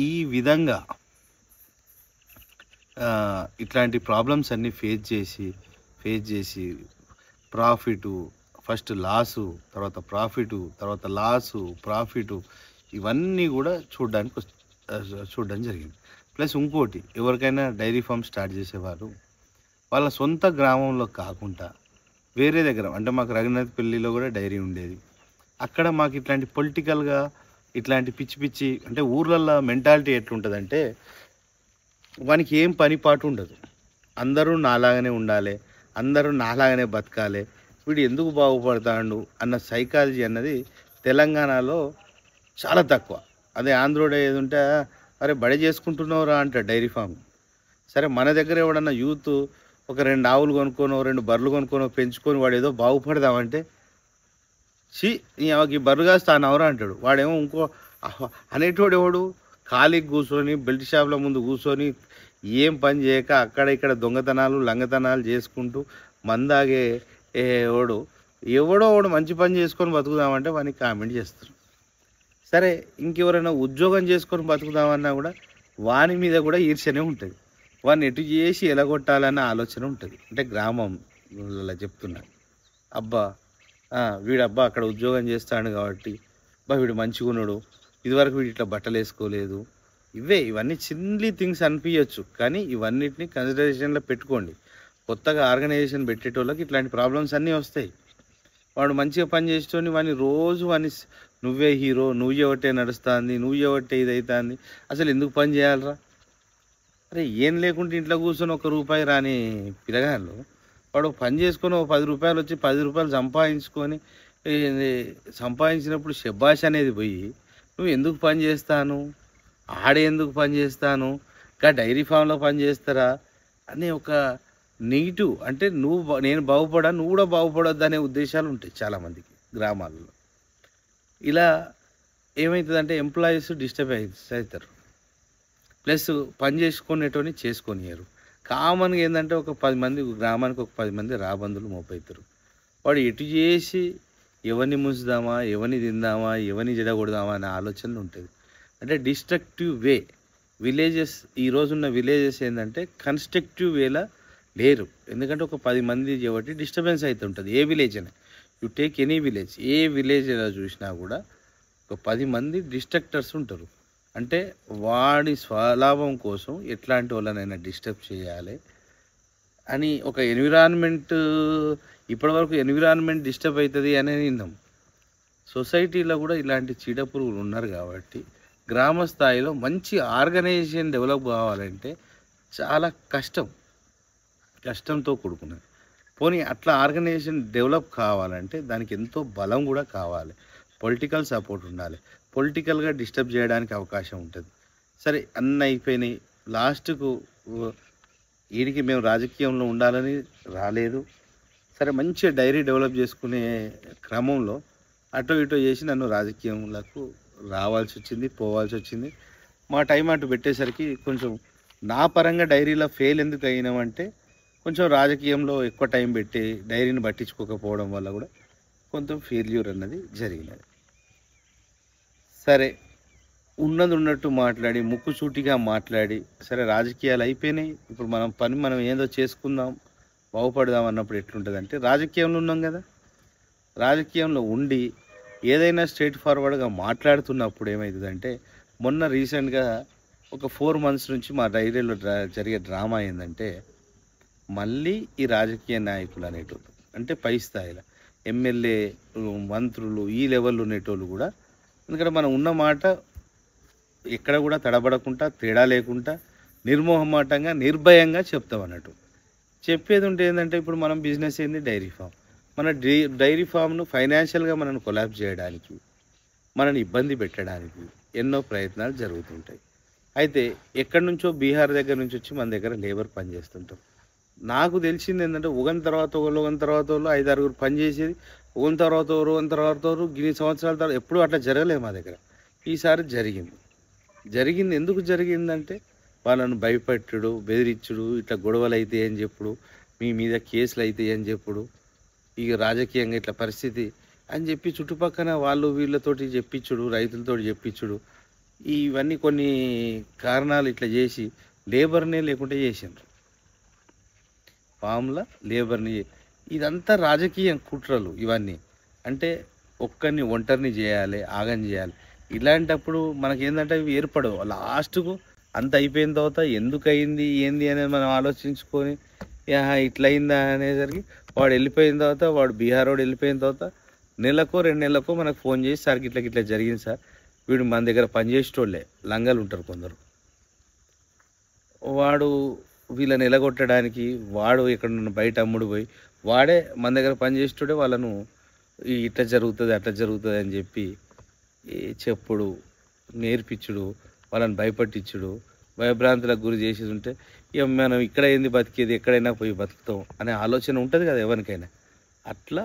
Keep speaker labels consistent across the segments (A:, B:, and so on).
A: ఈ విధంగా ఇట్లాంటి ప్రాబ్లమ్స్ అన్నీ ఫేస్ చేసి ప్రాఫిటు, ఫస్ట్ లాసు, తర్వాత ప్రాఫిటు, తర్వాత లాసు, ప్రాఫిటు, ఇవన్నీ కూడా చూడడం జరిగింది. ప్లస్ ఇంకోటి, ఎవరికైనా డైరీ ఫామ్ స్టార్ట్ చేసేవారు వాళ్ళ సొంత గ్రామంలో కాకుండా వేరే దగ్గర, అంటే మాకు రఘునాథపల్లిలో కూడా డైరీ ఉండేది. అక్కడ మాకు ఇట్లాంటి పొలిటికల్గా ఇట్లాంటి పిచ్చి అంటే ఊర్లల్లో మెంటాలిటీ ఎట్లుంటుందంటే వానికి ఏం పని పాటు ఉండదు, అందరూ నాలాగానే ఉండాలి, అందరూ నాలాగానే బతకాలి, వీడు ఎందుకు బాగుపడతాడు అన్న సైకాలజీ అన్నది తెలంగాణలో చాలా తక్కువ. అదే ఆంధ్రోడే ఏది ఉంటే అరే బడి చేసుకుంటున్నావురా అంటాడు డైరీ ఫామ్. సరే మన దగ్గర ఎవడన్నా యూత్ ఒక 2 ఆవులు కొనుక్కోనో 2 బర్రెలు కొనుక్కోనో పెంచుకొని వాడు ఏదో బాగుపడదామంటే ఈ బర్రెలు కాస్తానవరా అంటాడు. వాడేమో ఇంకో అనేటోడు ఎవడు ఖాళీకి కూర్చొని బెల్ట్ షాప్ల ముందు కూర్చొని ఏం పని చేయక అక్కడ ఇక్కడ దొంగతనాలు లంగతనాలు చేసుకుంటూ మందాగే ఎవడో మంచి పని చేసుకొని బతుకుదామంటే వానికి కామెంట్ చేస్తారు. సరే ఇంకెవరైనా ఉద్యోగం చేసుకొని బతుకుదామన్నా కూడా వాని మీద కూడా ఈర్ష్యనే ఉంటుంది, వాడిని ఎటు చేసి ఎలగొట్టాలన్న ఆలోచన ఉంటుంది. అంటే గ్రామంలో చెప్తున్నా, అబ్బా వీడబ్బా అక్కడ ఉద్యోగం చేస్తాడు కాబట్టి వీడు మంచిగా ఉన్నాడు, ఇదివరకు వీడు ఇట్లా బట్టలు వేసుకోలేదు, ఇవన్నీ చిన్లీ థింగ్స్ అనిపించవచ్చు. కానీ ఇవన్నిటిని కన్సిడరేషన్లో పెట్టుకోండి. కొత్తగా ఆర్గనైజేషన్ పెట్టేటోళ్ళకి ఇట్లాంటి ప్రాబ్లమ్స్ అన్నీ వస్తాయి. వాడు మంచిగా పని చేసేటోని వాడిని నువ్వే హీరో, నువ్వు ఎవటే నడుస్తుంది, నువ్వు ఎవటే ఇదవుతుంది, అసలు ఎందుకు పని చేయాలరా? అరే ఏం లేకుంటే ఇంట్లో కూర్చొని ₹1 రాని పిల్లగాళ్ళు వాడు పని చేసుకొని ₹10 వచ్చి ₹10 సంపాదించినప్పుడు శబాష్ అనేది పోయి నువ్వు ఎందుకు పని చేస్తాను, ఎందుకు పని చేస్తాను, ఇంకా డైరీ ఫామ్లో పని చేస్తారా అనే ఒక నెగిటివ్, అంటే నేను బాగుపడా నువ్వు కూడా బాగుపడొద్దు అనే ఉద్దేశాలు ఉంటాయి చాలామందికి గ్రామాల్లో. ఇలా ఏమవుతుందంటే ఎంప్లాయీస్ డిస్టర్బ్ అవుతారు, ప్లస్ పని చేసుకునేటోని చేసుకొనియరు. కామన్గా ఏంటంటే ఒక 10 మంది గ్రామానికి ఒక 10 మంది రాబందులు మోపవుతారు. వాడు ఎటు చేసి ఎవరిని ముంచుదామా, ఎవరిని తిందామా, ఎవరిని జడగొడదామా అనే ఆలోచనలు ఉంటుంది. అంటే డిస్ట్రక్టివ్ వే. విలేజెస్ ఈరోజున్న విలేజెస్ ఏంటంటే కన్స్ట్రక్టివ్ వేలా లేరు. ఎందుకంటే ఒక 10 మంది కాబట్టి డిస్టర్బెన్స్ అవుతుంటుంది. ఏ విలేజ్ అయినా you take any village, A village ఎలా చూసినా కూడా ఒక 10 మంది డిస్ట్రక్టర్స్ ఉంటారు. అంటే వాడి స్వలాభం కోసం ఎట్లాంటి వాళ్ళనైనా డిస్టర్బ్ చేయాలి అని ఒక ఎన్విరాన్మెంట్, ఇప్పటివరకు ఎన్విరాన్మెంట్ డిస్టర్బ్ అవుతుంది అని విన్నాం. సొసైటీలో కూడా ఇలాంటి చీడపురుగులు ఉన్నారు కాబట్టి గ్రామ స్థాయిలో మంచి ఆర్గనైజేషన్ డెవలప్ కావాలంటే చాలా కష్టంతో కూడుకున్నది. పోనీ అట్లా ఆర్గనైజేషన్ డెవలప్ కావాలంటే దానికి ఎంతో బలం కూడా కావాలి, పొలిటికల్ సపోర్ట్ ఉండాలి, పొలిటికల్గా డిస్టర్బ్ చేయడానికి అవకాశం ఉంటుంది. సరే అన్నీ అయిపోయినాయి, లాస్ట్కు వీడికి మేము రాజకీయంలో ఉండాలని రాలేదు. సరే మంచిగా డైరీ డెవలప్ చేసుకునే క్రమంలో అటో ఇటో చేసి నన్ను రాజకీయంలకు రావాల్సి వచ్చింది, పోవాల్సి వచ్చింది. మా టైం అటు పెట్టేసరికి కొంచెం నా పరంగా డైరీలో ఫెయిల్ ఎందుకు అయినామంటే కొంచెం రాజకీయంలో ఎక్కువ టైం పెట్టి డైరీని పట్టించుకోకపోవడం వల్ల కూడా కొంచెం ఫెయిల్యూర్ అన్నది జరిగినది. సరే ఉన్నది ఉన్నట్టు మాట్లాడి ముక్కుసూటిగా మాట్లాడి సరే రాజకీయాలు అయిపోయినాయి, ఇప్పుడు మనం ఏదో చేసుకుందాం బాగుపడదాం అన్నప్పుడు ఎట్లుంటుందంటే రాజకీయంలో ఉన్నాం కదా, రాజకీయంలో ఉండి ఏదైనా స్ట్రైట్ ఫార్వర్డ్గా మాట్లాడుతున్నప్పుడు ఏమవుతుందంటే మొన్న రీసెంట్గా ఒక 4 months నుంచి మా డైరీలో జరిగే డ్రామా ఏంటంటే మళ్ళీ ఈ రాజకీయ నాయకులు అనేటోళ్ళు, అంటే పై స్థాయిలో ఎమ్మెల్యేలు, మంత్రులు, ఈ లెవెల్లో ఉండేటోళ్ళు కూడా, ఎందుకంటే మనం ఉన్న మాట ఎక్కడ కూడా తడబడకుండా తేడా లేకుండా నిర్మోహమాటంగా నిర్భయంగా చెప్తాం అన్నట్టు. చెప్పేది ఉంటే ఏంటంటే ఇప్పుడు మనం బిజినెస్ ఏంది డైరీ ఫామ్, మన డైరీ ఫామ్ను ఫైనాన్షియల్గా మనల్ని కొలాప్స్ చేయడానికి, మనని ఇబ్బంది పెట్టడానికి ఎన్నో ప్రయత్నాలు జరుగుతుంటాయి. అయితే ఎక్కడి నుంచో బీహార్ దగ్గర నుంచి వచ్చి మన దగ్గర లేబర్ పనిచేస్తుంటాం. నాకు తెలిసింది ఏంటంటే ఒకని తర్వాత వాళ్ళు 5-6 పనిచేసేది, ఒకని తర్వాత గిన్ని సంవత్సరాల తర్వాత ఎప్పుడూ అట్లా జరగలేదు మా దగ్గర. ఈసారి జరిగింది ఎందుకు జరిగిందంటే వాళ్ళను భయపెట్టుడు, బెదిరించుడు, ఇట్లా గొడవలు అవుతాయి అని చెప్పుడు, మీ మీద కేసులు అవుతాయి అని చెప్పుడు, ఇక రాజకీయంగా ఇట్లా పరిస్థితి అని చెప్పి చుట్టుపక్కల వాళ్ళు వీళ్ళతోటి చెప్పించుడు, రైతులతోటి చెప్పించుడు, ఇవన్నీ కొన్ని కారణాలు ఇట్లా చేసి లేబర్‌నే లేకుండా చేసిండ్రు. ఫామ్‌ల లేబర్‌ని ఇదంతా రాజకీయ కుట్రలు ఇవన్నీ. అంటే ఒక్కడిని ఒంటరిని చేయాలి, ఆగం చేయాలి. ఇలాంటప్పుడు మనకేందంటే అవి ఏర్పడవు. లాస్ట్‌కు అంత అయిపోయిన తర్వాత ఎందుకయింది, ఏంది అనేది మనం ఆలోచించుకొని యాహా! ఇట్లయిందా అనేసరికి వాడు వెళ్ళిపోయిన తర్వాత వాడు బీహారోడు వెళ్ళిపోయిన తర్వాత నెలకో, 2 నెలలకో మనకు ఫోన్ చేసి సార్ గిట్ల గిట్ల జరిగింది సార్. వీడు మన దగ్గర పనిచేసేటోళ్ళే. లంగలుంటారు కొందరు. వాడు వీళ్ళని ఎలగొట్టడానికి వాడు ఎక్కడన్నా బయట అమ్ముడు పోయి వాడే మన దగ్గర పనిచేసేటోడే వాళ్ళను ఇట్లా జరుగుతుంది, అట్లా జరుగుతుంది అని చెప్పి ఈ చెప్పుడు, నేర్పించుడు, వాళ్ళని భయపట్టించుడు, భయభ్రాంతులకు గురి చేసేది ఉంటే ఇక మనం ఇక్కడ ఏంది బతికేది ఎక్కడైనా పోయి బతుకుతాం అనే ఆలోచన ఉంటుంది కదా ఎవరికైనా. అట్లా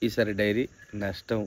A: ఈసారి డైరీ నష్టం